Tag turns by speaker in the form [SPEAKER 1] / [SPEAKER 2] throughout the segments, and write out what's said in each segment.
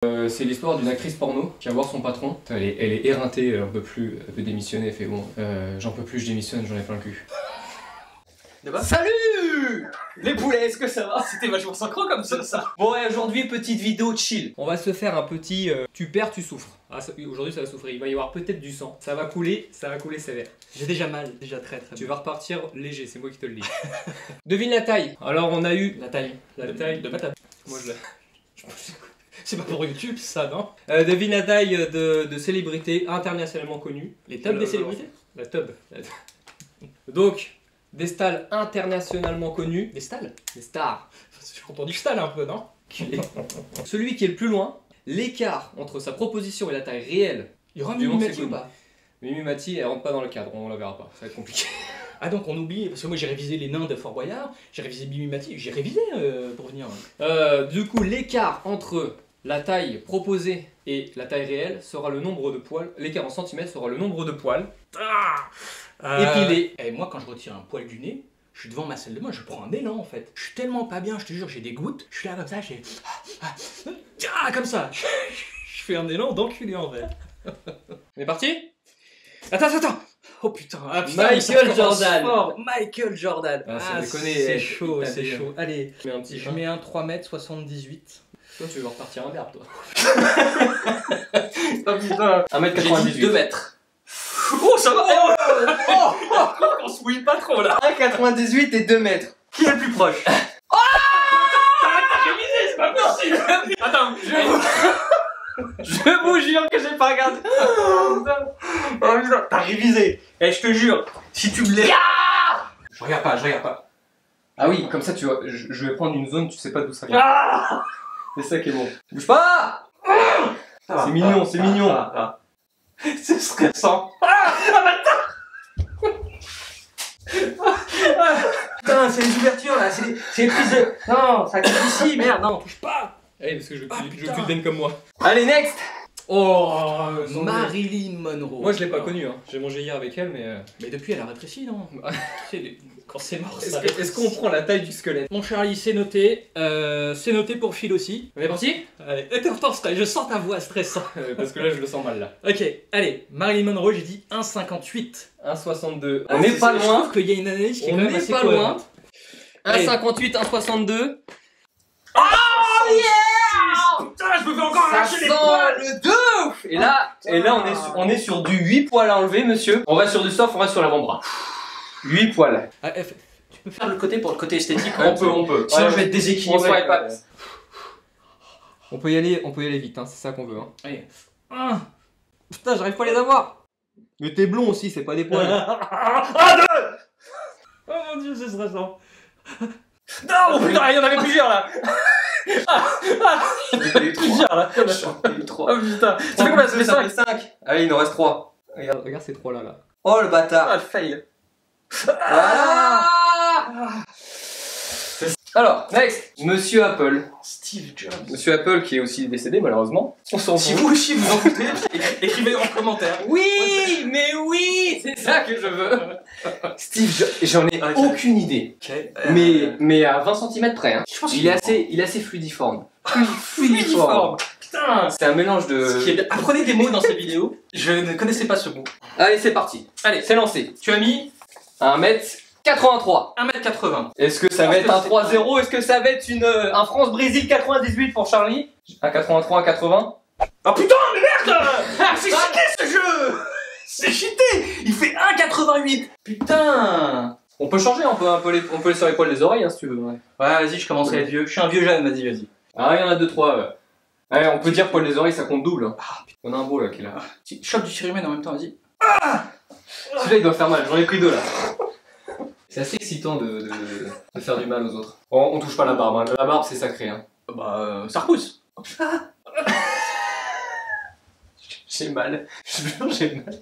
[SPEAKER 1] C'est l'histoire d'une actrice porno qui va voir son patron. Elle est éreintée, elle peut démissionner, elle fait bon, j'en peux plus, je démissionne, j'en ai plein le cul.
[SPEAKER 2] Salut les poulets, est-ce que ça va? C'était vachement synchro comme ça. Bon ouais, aujourd'hui petite vidéo chill.
[SPEAKER 1] On va se faire un petit tu perds, tu souffres. Ah, aujourd'hui ça va souffrir, il va y avoir peut-être du sang. Ça va couler sévère.
[SPEAKER 2] J'ai déjà mal, déjà très
[SPEAKER 1] Tu vas repartir léger, c'est moi qui te le dis. Devine la taille. Alors on a eu
[SPEAKER 2] la taille de ma table.
[SPEAKER 1] Moi je la...
[SPEAKER 2] C'est pas pour YouTube ça, non?
[SPEAKER 1] Devine la taille de célébrités internationalement connues.
[SPEAKER 2] Les tables des célébrités?
[SPEAKER 1] La tub. Donc, des stars internationalement connues.
[SPEAKER 2] Des stalles?
[SPEAKER 1] Des stars.
[SPEAKER 2] J'ai entendu stall un peu, non?
[SPEAKER 1] Celui qui est le plus loin, l'écart entre sa proposition et la taille réelle.
[SPEAKER 2] Il y aura Mimi Mati ou pas?
[SPEAKER 1] Mimi Mati, elle rentre pas dans le cadre, on la verra pas, ça va être compliqué.
[SPEAKER 2] Ah donc on oublie, parce que moi j'ai révisé les nains de Fort Boyard, j'ai révisé Mimi Mati, j'ai révisé pour venir.
[SPEAKER 1] Du coup, l'écart entre la taille proposée et la taille réelle sera le nombre de poils. L'écart en centimètres sera le nombre de poils. Épilés.
[SPEAKER 2] Et moi quand je retire un poil du nez, je suis devant ma salle de bain, je prends un élan en fait. Je suis tellement pas bien, je te jure, j'ai des gouttes. Je suis là comme ça, j'ai... comme ça. Je fais un élan d'enculé en fait.
[SPEAKER 1] On est parti?
[SPEAKER 2] Attends. Oh putain,
[SPEAKER 1] Michael Jordan.
[SPEAKER 2] Michael Jordan.
[SPEAKER 1] C'est
[SPEAKER 2] chaud, c'est chaud. Allez,
[SPEAKER 1] je
[SPEAKER 2] mets un 3m78.
[SPEAKER 1] Toi tu veux repartir un verbe toi.
[SPEAKER 2] Oh putain.
[SPEAKER 1] 1m98.
[SPEAKER 2] 2 mètres. Oh ça va. On se mouille pas trop là.
[SPEAKER 1] 1m98 et 2 mètres.
[SPEAKER 2] Qui est le plus proche? Oh t'as révisé, c'est pas possible. Attends, je vous jure que j'ai pas regardé. Oh putain, t'as révisé. Eh je te jure, si tu me laisses... Je regarde pas.
[SPEAKER 1] Ah oui, comme ça tu vois, je vais prendre une zone, tu sais pas d'où ça vient. C'est ça qui est bon. Bouge pas. C'est mignon, c'est mignon.
[SPEAKER 2] C'est stressant. Putain, c'est les ouvertures là, c'est les prises de... Non, ça casse ici, merde, non, touche pas.
[SPEAKER 1] Allez, parce que je veux que tu te baignes comme moi.
[SPEAKER 2] Allez, next.
[SPEAKER 1] Oh,
[SPEAKER 2] Marilyn Monroe.
[SPEAKER 1] Moi je l'ai pas connue, hein. J'ai mangé hier avec elle,
[SPEAKER 2] mais depuis elle a rétréci, non? Quand c'est mort,
[SPEAKER 1] Est-ce qu'on prend la taille du squelette?
[SPEAKER 2] Mon Charlie, c'est noté. C'est noté pour Phil aussi.
[SPEAKER 1] On est parti?
[SPEAKER 2] Allez, attends, je sens ta voix stressante.
[SPEAKER 1] Parce que là je le sens mal là.
[SPEAKER 2] Ok, allez, Marilyn Monroe, j'ai dit 1,58.
[SPEAKER 1] 1,62. On n'est pas loin.
[SPEAKER 2] Je trouve qu'il y a une analyse qui est quand même assez cohérente.
[SPEAKER 1] 1,58, 1,62.
[SPEAKER 2] Oh yeah! Putain, je me fais encore arracher les poils!
[SPEAKER 1] Le de ouf! Et là on est sur du 8 poils à enlever, monsieur. On va sur du soft, on va sur l'avant-bras. 8 poils.
[SPEAKER 2] Tu peux faire le côté pour le côté esthétique.
[SPEAKER 1] On peut.
[SPEAKER 2] Sinon je vais être déséquilibré.
[SPEAKER 1] On peut y aller vite, hein, c'est ça qu'on veut. Hein.
[SPEAKER 2] Allez.
[SPEAKER 1] Putain, j'arrive pas à les avoir. Mais t'es blond aussi, c'est pas des poils.
[SPEAKER 2] Oh mon dieu, c'est stressant. Non, putain, il y en avait plusieurs là. Il y en avait plusieurs là.
[SPEAKER 1] J'en ai eu 3.
[SPEAKER 2] Oh putain. Ça fait combien? Ça fait 5.
[SPEAKER 1] Allez, il en reste 3. Regarde ces 3 là. Oh le bâtard.
[SPEAKER 2] Ah, le fail.
[SPEAKER 1] Alors, next, Monsieur Apple.
[SPEAKER 2] Steve Jobs.
[SPEAKER 1] Monsieur Apple qui est aussi décédé malheureusement. On s'en fout.
[SPEAKER 2] Si vous aussi vous en foutez, écrivez en commentaire.
[SPEAKER 1] Oui, mais oui, c'est ça que je veux. Steve Jobs, j'en ai aucune idée.
[SPEAKER 2] Okay.
[SPEAKER 1] Mais à 20 cm près. Hein.
[SPEAKER 2] Je pense
[SPEAKER 1] il est assez fluidiforme.
[SPEAKER 2] Fluidiforme. Putain.
[SPEAKER 1] C'est un mélange de...
[SPEAKER 2] Apprenez des mots dans cette vidéo. Je ne connaissais pas ce mot.
[SPEAKER 1] Allez, c'est parti.
[SPEAKER 2] Allez,
[SPEAKER 1] c'est lancé.
[SPEAKER 2] Tu as mis
[SPEAKER 1] 1m83.
[SPEAKER 2] 1m80.
[SPEAKER 1] Est-ce que ça va être un 3-0? Est-ce que ça va être un France-Brésil 98 pour Charlie? Un 83, un 80?
[SPEAKER 2] Oh putain, mais merde! C'est cheaté ce jeu! C'est cheaté! Il fait 1,88! Putain!
[SPEAKER 1] On peut changer, on peut les sur les poils des oreilles hein, si tu veux. Ouais,
[SPEAKER 2] vas-y, je commence à être vieux. Je suis un vieux jeune, vas-y.
[SPEAKER 1] Ah, il y en a 2-3. Ouais. Allez, on peut dire poils des oreilles, ça compte double. Hein. On a un beau là qui est là.
[SPEAKER 2] Chope du surhumain en même temps, vas-y.
[SPEAKER 1] Celui-là il doit faire mal, j'en ai pris 2 là. C'est assez excitant de faire du mal aux autres. On touche pas la barbe, hein. La barbe c'est sacré. Hein.
[SPEAKER 2] Bah, ça repousse.
[SPEAKER 1] J'ai mal. J'ai mal.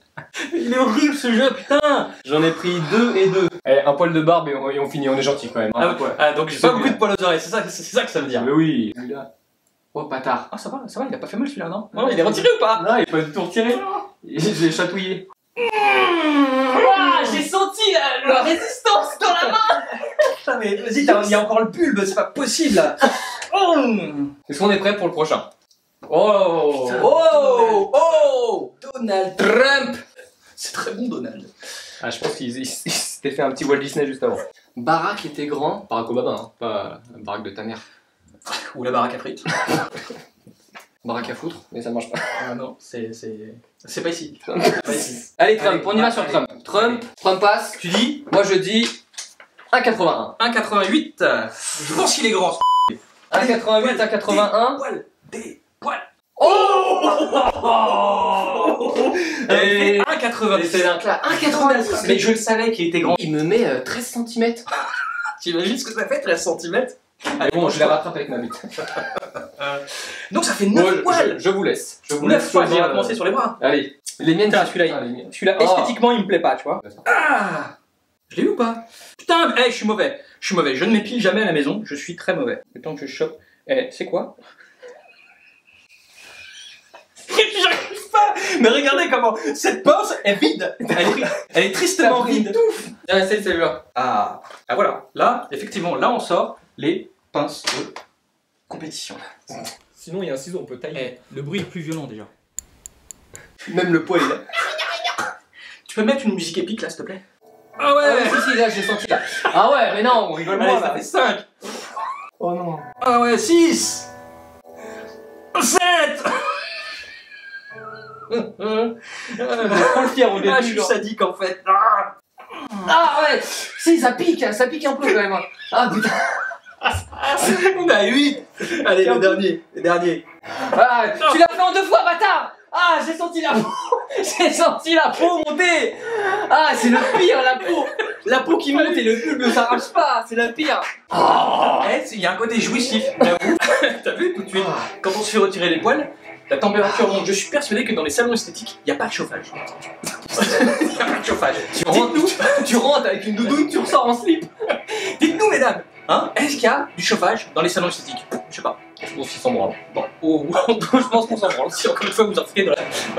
[SPEAKER 2] Il est horrible ce jeu, putain.
[SPEAKER 1] J'en ai pris 2 et 2. Allez, un poil de barbe et on finit, on est gentil quand même. Hein.
[SPEAKER 2] Donc j'ai pas beaucoup de poils aux oreilles, c'est ça que ça veut dire.
[SPEAKER 1] Mais oui. Celui-là. Oh bâtard.
[SPEAKER 2] Ah ça va, il a pas fait mal celui-là, non? Non, il est retiré ou pas?
[SPEAKER 1] Non, il est pas du tout retiré. J'ai chatouillé.
[SPEAKER 2] J'ai senti la résistance dans la main. Putain mais vas-y, il y a encore le bulbe, c'est pas possible là.
[SPEAKER 1] Est-ce qu'on est prêt pour le prochain? Oh.
[SPEAKER 2] Oh, oh, Donald Trump. C'est très bon, Donald.
[SPEAKER 1] Ah, je pense qu'il s'était fait un petit Walt Disney juste avant. Barack était grand. Barack Obama, hein, pas Barack de ta mère.
[SPEAKER 2] Ou la baraque à frites.
[SPEAKER 1] Barack à foutre, mais ça marche pas.
[SPEAKER 2] Ah non, c'est pas ici.
[SPEAKER 1] Pas ici. Allez, Trump, on y va sur Trump. Trump passe.
[SPEAKER 2] Tu dis
[SPEAKER 1] Moi je dis 1,81.
[SPEAKER 2] 1,88. Je pense qu'il est grand.
[SPEAKER 1] 1,88, 1,81.
[SPEAKER 2] Des poils.
[SPEAKER 1] Oh.
[SPEAKER 2] Et 1,90.
[SPEAKER 1] C'est un clap. 1,90.
[SPEAKER 2] Mais je le savais qu'il était grand.
[SPEAKER 1] Il me met 13 cm.
[SPEAKER 2] T'imagines ce que ça fait, 13 cm?
[SPEAKER 1] Allez, bon, je les rattrape avec ma bite.
[SPEAKER 2] Donc ça fait 9 poils.
[SPEAKER 1] Je vous laisse. Je vous
[SPEAKER 2] 9 poils, on
[SPEAKER 1] choisir,
[SPEAKER 2] va commencer sur les bras.
[SPEAKER 1] Allez, les miennes.
[SPEAKER 2] Putain, celui-là,
[SPEAKER 1] Ah, les miennes.
[SPEAKER 2] Celui-là, esthétiquement, il me plaît pas, tu vois. Ah, je l'ai eu ou pas? Putain, je suis mauvais. Je suis mauvais. Je ne m'épile jamais à la maison. Je suis très mauvais. Le temps que je chope. C'est quoi? J'arrive pas. Mais regardez comment cette pince est vide. Elle est tristement vide.
[SPEAKER 1] Tiens, essaye celui-là.
[SPEAKER 2] Ah, voilà. Là, effectivement, là, on sort les pinces de compétition.
[SPEAKER 1] Sinon, il y a un ciseau, on peut tailler.
[SPEAKER 2] Le bruit est plus violent déjà.
[SPEAKER 1] Même le poil est là.
[SPEAKER 2] Tu peux mettre une musique épique là, s'il te plaît? Ah ouais.
[SPEAKER 1] Ah ouais, si, là, j'ai senti là. Ah ouais, mais non, on rigole
[SPEAKER 2] Allez,
[SPEAKER 1] moins
[SPEAKER 2] ça
[SPEAKER 1] là.
[SPEAKER 2] fait 5.
[SPEAKER 1] Oh non.
[SPEAKER 2] Ah ouais, 6. 7.
[SPEAKER 1] Trop le fier au début.
[SPEAKER 2] Ah, je suis
[SPEAKER 1] genre.
[SPEAKER 2] sadique en fait.
[SPEAKER 1] Ah ouais. Si, ça pique un peu quand même. Ah putain.
[SPEAKER 2] On a 8. Allez, le dernier.
[SPEAKER 1] Ah, tu l'as fait en 2 fois, bâtard. Ah, j'ai senti la peau. J'ai senti la peau monter. Ah, c'est le pire, la peau. La peau qui monte et le bulbe ne s'arrache pas. C'est le pire.
[SPEAKER 2] Il y a un côté jouissif, j'avoue. T'as vu tout de suite? Quand on se fait retirer les poils, la température monte. Je suis persuadé que dans les salons esthétiques, il n'y a pas de chauffage. Il n'y a pas de chauffage.
[SPEAKER 1] Tu rentres avec une doudoune, tu ressors en slip.
[SPEAKER 2] Dites-nous, mesdames, hein, est-ce qu'il y a du chauffage dans les salons esthétiques? Je sais pas.
[SPEAKER 1] Je pense qu'ils s'en branlent.
[SPEAKER 2] Bon, je pense qu'on s'en branle. Si encore une fois vous en retrouvez dans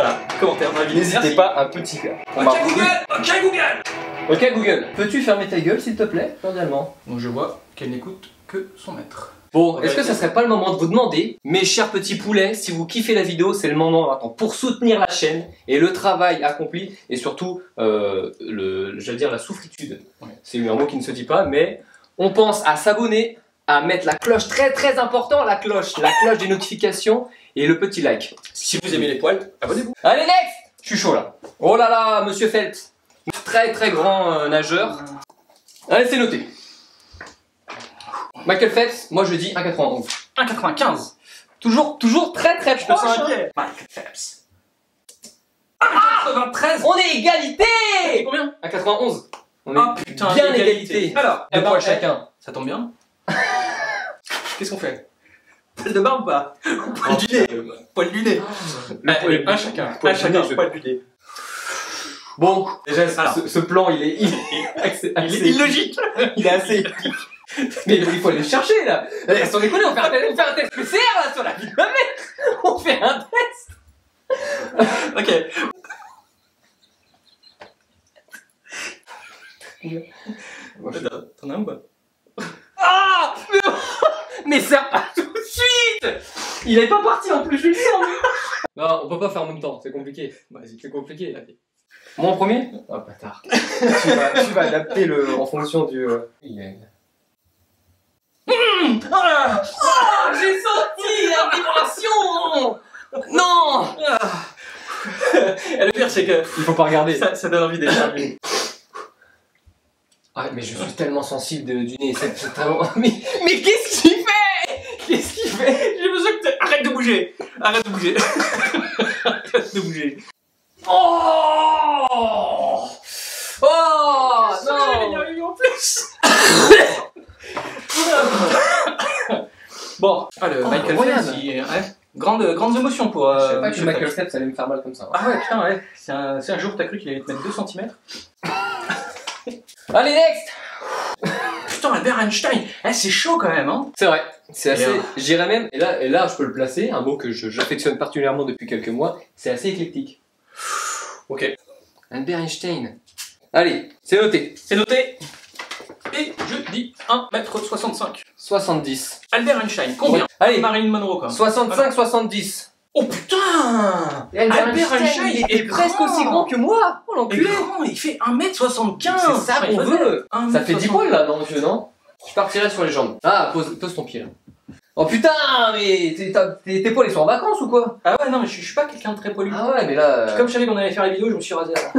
[SPEAKER 2] la commentaire dans la vidéo.
[SPEAKER 1] N'hésitez pas, un petit gars.
[SPEAKER 2] Ok Google.
[SPEAKER 1] Ok Google, peux-tu fermer ta gueule s'il te plaît, cordialement?
[SPEAKER 2] Bon, je vois qu'elle n'écoute que son maître.
[SPEAKER 1] Bon, est-ce que ça serait pas le moment de vous demander, mes chers petits poulets, si vous kiffez la vidéo, c'est le moment maintenant pour soutenir la chaîne et le travail accompli et surtout, j'allais dire la souffritude.
[SPEAKER 2] Ouais.
[SPEAKER 1] C'est un mot qui ne se dit pas, mais on pense à s'abonner, à mettre la cloche, très important, la cloche des notifications et le petit like.
[SPEAKER 2] Si vous aimez les poils, abonnez-vous.
[SPEAKER 1] Allez next. Je suis chaud là. Oh là là, monsieur Phelps, très grand nageur. Allez, c'est noté. Michael Phelps, moi je dis 1,91.
[SPEAKER 2] 1,95.
[SPEAKER 1] Toujours très
[SPEAKER 2] Je me
[SPEAKER 1] proche.
[SPEAKER 2] sens
[SPEAKER 1] Hein.
[SPEAKER 2] inquiet. Michael Phelps. 1,93.
[SPEAKER 1] On est égalité.
[SPEAKER 2] Combien?
[SPEAKER 1] 1,91. On est
[SPEAKER 2] Ah putain,
[SPEAKER 1] bien égalité.
[SPEAKER 2] Alors,
[SPEAKER 1] Deux poils chacun.
[SPEAKER 2] ça tombe bien. Qu'est-ce qu'on fait? Poil de barbe ou pas? Poil du nez. Poil du nez.
[SPEAKER 1] Allez,
[SPEAKER 2] Un chacun.
[SPEAKER 1] poil
[SPEAKER 2] Un
[SPEAKER 1] du
[SPEAKER 2] chacun,
[SPEAKER 1] nez,
[SPEAKER 2] poil du nez.
[SPEAKER 1] Bon, déjà
[SPEAKER 2] Alors.
[SPEAKER 1] ce plan il est
[SPEAKER 2] Illogique.
[SPEAKER 1] il est assez épique. Mais il faut aller le chercher là. Eh, sans déconner, on fait un test PCR là sur la vie de ma mère. On fait un test.
[SPEAKER 2] Ok. T'en as un ou pas?
[SPEAKER 1] Ah mais ça pas tout de suite. Il est pas parti en plus, je le sens. Non, on peut pas faire en même temps, c'est compliqué. Vas-y, c'est compliqué. Moi en premier? Oh bâtard. tu vas adapter en fonction du.
[SPEAKER 2] Ah,
[SPEAKER 1] Ah, j'ai senti la vibration. Non.
[SPEAKER 2] Et le pire, c'est que
[SPEAKER 1] Il faut pas regarder.
[SPEAKER 2] ça donne envie d'être.
[SPEAKER 1] Ah, mais je suis tellement sensible du nez, c'est tellement... Mais qu'est-ce qu'il fait? Qu'est-ce qu'il fait?
[SPEAKER 2] J'ai besoin que tu... Arrête de bouger. Arrête de bouger. Arrête de bouger.
[SPEAKER 1] Oh! Oh!
[SPEAKER 2] Il y
[SPEAKER 1] Non!
[SPEAKER 2] a eu en plus. Bon, le Michael
[SPEAKER 1] incroyable.
[SPEAKER 2] Phelps, grandes émotions pour...
[SPEAKER 1] Je sais pas que
[SPEAKER 2] Monsieur
[SPEAKER 1] Michael
[SPEAKER 2] Phelps.
[SPEAKER 1] Phelps allait me faire mal comme ça.
[SPEAKER 2] Ah ouais, putain, ouais. C'est un jour, t'as cru qu'il allait te mettre 2 cm.
[SPEAKER 1] Allez, next!
[SPEAKER 2] Putain, Albert Einstein, c'est chaud quand même, hein.
[SPEAKER 1] C'est vrai, c'est assez...
[SPEAKER 2] alors
[SPEAKER 1] J'irais même, et là je peux le placer, un mot que j'affectionne particulièrement depuis quelques mois, c'est assez éclectique.
[SPEAKER 2] Ok.
[SPEAKER 1] Albert Einstein. Allez, c'est noté.
[SPEAKER 2] C'est noté. Et je dis 1,65 m.
[SPEAKER 1] 70.
[SPEAKER 2] Albert Einstein, combien?
[SPEAKER 1] Allez,
[SPEAKER 2] Marilyn Monroe, quoi.
[SPEAKER 1] 65-70.
[SPEAKER 2] Oh putain!
[SPEAKER 1] Albert Einstein, il est presque aussi grand que moi. Oh
[SPEAKER 2] Il est
[SPEAKER 1] l'enculé.
[SPEAKER 2] grand, il fait 1m75!
[SPEAKER 1] C'est ça qu'on veut. Ça fait 10
[SPEAKER 2] points.
[SPEAKER 1] poils là dans le jeu, non? Je partirai sur les jambes. Ah, pose ton pied là. Oh putain, mais tes poils ils sont en vacances ou quoi?
[SPEAKER 2] Ah ouais, non, mais je suis pas quelqu'un de très poilu.
[SPEAKER 1] Ah ouais, mais là.
[SPEAKER 2] Comme je savais qu'on allait faire la vidéo, je me suis rasé là.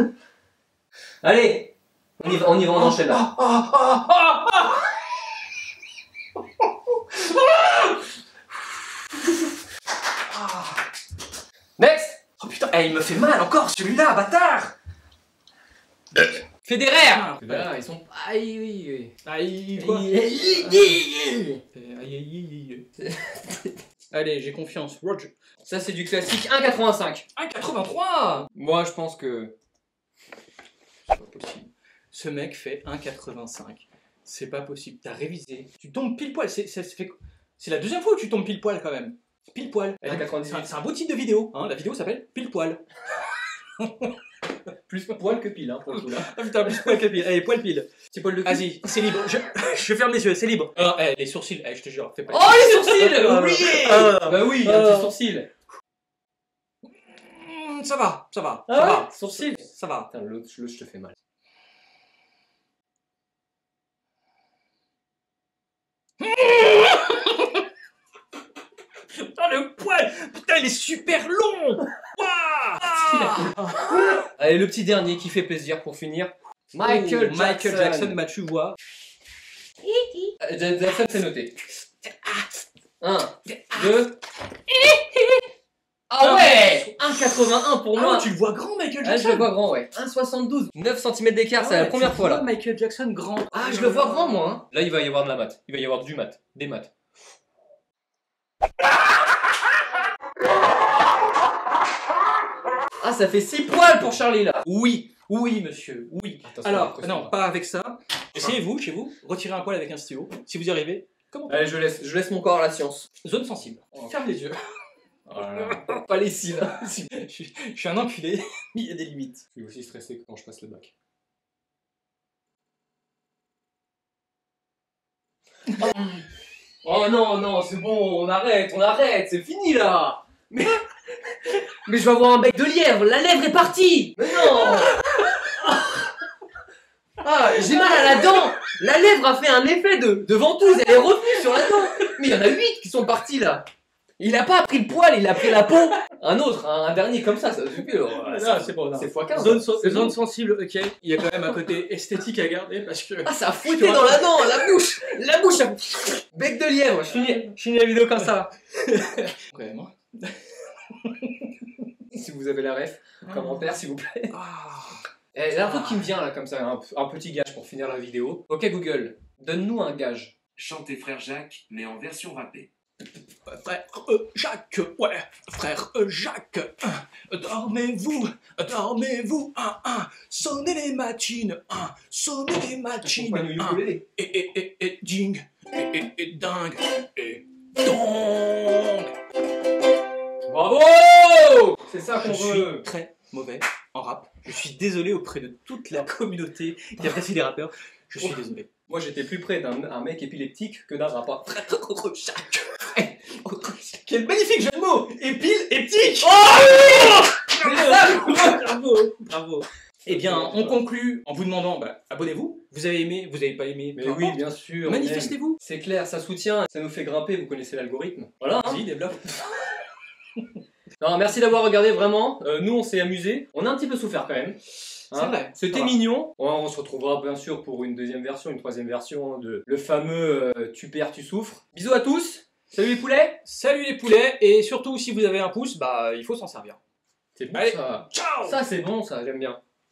[SPEAKER 1] Allez, on enchaîne là. Next.
[SPEAKER 2] Oh putain, il me fait mal encore celui-là, bâtard!
[SPEAKER 1] Federer.
[SPEAKER 2] Là,
[SPEAKER 1] ils sont. Aïe,
[SPEAKER 2] Aïe, quoi?
[SPEAKER 1] aïe.
[SPEAKER 2] Allez, j'ai confiance. Roger.
[SPEAKER 1] Ça c'est du classique 1,85.
[SPEAKER 2] 1,83!
[SPEAKER 1] Moi je pense que.
[SPEAKER 2] C'est pas possible. Ce mec fait 1,85. C'est pas possible. T'as révisé. Tu tombes pile poil. C'est la deuxième fois où tu tombes pile poil quand même. Pile poil.
[SPEAKER 1] 1,98.
[SPEAKER 2] C'est un beau titre de vidéo. Hein. La vidéo s'appelle Pile poil.
[SPEAKER 1] Plus poil que pile, hein, pour le coup là.
[SPEAKER 2] Ah putain, plus poil que pile. Allez, poil pile.
[SPEAKER 1] C'est poil de cul.
[SPEAKER 2] Vas-y, c'est libre. Je ferme les yeux, c'est libre. Alors, les sourcils, je te jure, fais pas.
[SPEAKER 1] Oh les sourcils. Oui.
[SPEAKER 2] Ah.
[SPEAKER 1] Bah oui, un petit sourcil.
[SPEAKER 2] Ça va, ça va,
[SPEAKER 1] Ah
[SPEAKER 2] ça
[SPEAKER 1] ouais,
[SPEAKER 2] va.
[SPEAKER 1] sourcil.
[SPEAKER 2] Ça va.
[SPEAKER 1] Putain, l'autre, je te fais mal.
[SPEAKER 2] Oh le poil! Putain, il est super long! Waouh!
[SPEAKER 1] Allez, le petit dernier qui fait plaisir pour finir. Michael
[SPEAKER 2] Jackson, Mathieu voix.
[SPEAKER 1] Jackson, c'est noté. 1, 2. Ah ouais! 1,81 pour moi.
[SPEAKER 2] Ah, tu le vois grand, Michael
[SPEAKER 1] Ah,
[SPEAKER 2] Jackson?
[SPEAKER 1] je le vois grand, ouais. 1,72. 9 cm d'écart, c'est la première fois là.
[SPEAKER 2] Michael Jackson grand.
[SPEAKER 1] Ah, je le vois grand, moi. Hein. Là, il va y avoir de la maths. Il va y avoir du maths. Des maths. Ah, ça fait 6 poils pour Charlie là.
[SPEAKER 2] Oui, oui, monsieur, oui.
[SPEAKER 1] Attention,
[SPEAKER 2] Alors,
[SPEAKER 1] attention.
[SPEAKER 2] non, pas avec ça. Essayez-vous, chez vous, retirez un poil avec un stylo. Si vous y arrivez, comment?
[SPEAKER 1] Allez, je laisse mon corps à la science.
[SPEAKER 2] Zone sensible. Ferme les yeux.
[SPEAKER 1] Oh là là. Pas les cils.
[SPEAKER 2] Je suis un enculé, mais il y a des limites.
[SPEAKER 1] Je suis aussi stressé que quand je passe le bac. Oh non, non, c'est bon, on arrête, c'est fini là. Mais je vais avoir un bec de lièvre, la lèvre est partie. Mais non. Ah, j'ai mal à la dent. La lèvre a fait un effet de ventouse, elle est revenue sur la dent. Mais il y en a 8 qui sont partis là. Il a pas pris le poil, il a pris la peau. Un autre, un dernier comme ça suffit.
[SPEAKER 2] C'est bon,
[SPEAKER 1] C'est x15.
[SPEAKER 2] Zone sensible, ok. Il y a quand même un côté esthétique à garder parce que.
[SPEAKER 1] Ah, ça a fouetté dans la dent, la bouche. Bec de lièvre, je finis la vidéo comme ça.
[SPEAKER 2] Vraiment.
[SPEAKER 1] Si vous avez la ref, commentaire s'il vous plaît.
[SPEAKER 2] Ah.
[SPEAKER 1] Il y a un truc qui me vient là comme ça, un petit gage pour finir la vidéo. Ok Google, donne-nous un gage.
[SPEAKER 3] Chantez Frère Jacques, mais en version rappée.
[SPEAKER 2] Frère Jacques, ouais, frère Jacques, dormez-vous, sonnez les matines, sonnez les matines, et ding, et dingue, et dong.
[SPEAKER 1] Bravo. C'est ça qu'on
[SPEAKER 2] Je
[SPEAKER 1] veut.
[SPEAKER 2] suis très mauvais en rap. Je suis désolé auprès de toute la communauté qui apprécie les rappeurs. Je suis désolé.
[SPEAKER 1] Moi j'étais plus près d'un mec épileptique que d'un rappeur.
[SPEAKER 2] Jacques. Quel magnifique jeu de mots! Épileptique! Bravo! Bravo! Eh bien, on conclut en vous demandant, abonnez-vous. Vous avez aimé, vous n'avez pas aimé,
[SPEAKER 1] Mais
[SPEAKER 2] peu
[SPEAKER 1] oui,
[SPEAKER 2] importe.
[SPEAKER 1] bien sûr.
[SPEAKER 2] Manifestez-vous.
[SPEAKER 1] C'est clair, ça soutient, ça nous fait grimper, vous connaissez l'algorithme. Voilà. Hein.
[SPEAKER 2] Vas-y, développe.
[SPEAKER 1] Non, merci d'avoir regardé vraiment. Nous, on s'est amusés. On a un petit peu souffert quand même.
[SPEAKER 2] C'est vrai.
[SPEAKER 1] C'était mignon. On se retrouvera bien sûr pour une deuxième version, une troisième version de le fameux Tu perds, tu souffres. Bisous à tous. Salut les poulets.
[SPEAKER 2] Salut les poulets, et surtout si vous avez un pouce, il faut s'en servir.
[SPEAKER 1] C'est bon
[SPEAKER 2] Allez,
[SPEAKER 1] ça.
[SPEAKER 2] ciao!
[SPEAKER 1] Ça c'est bon ça, j'aime bien.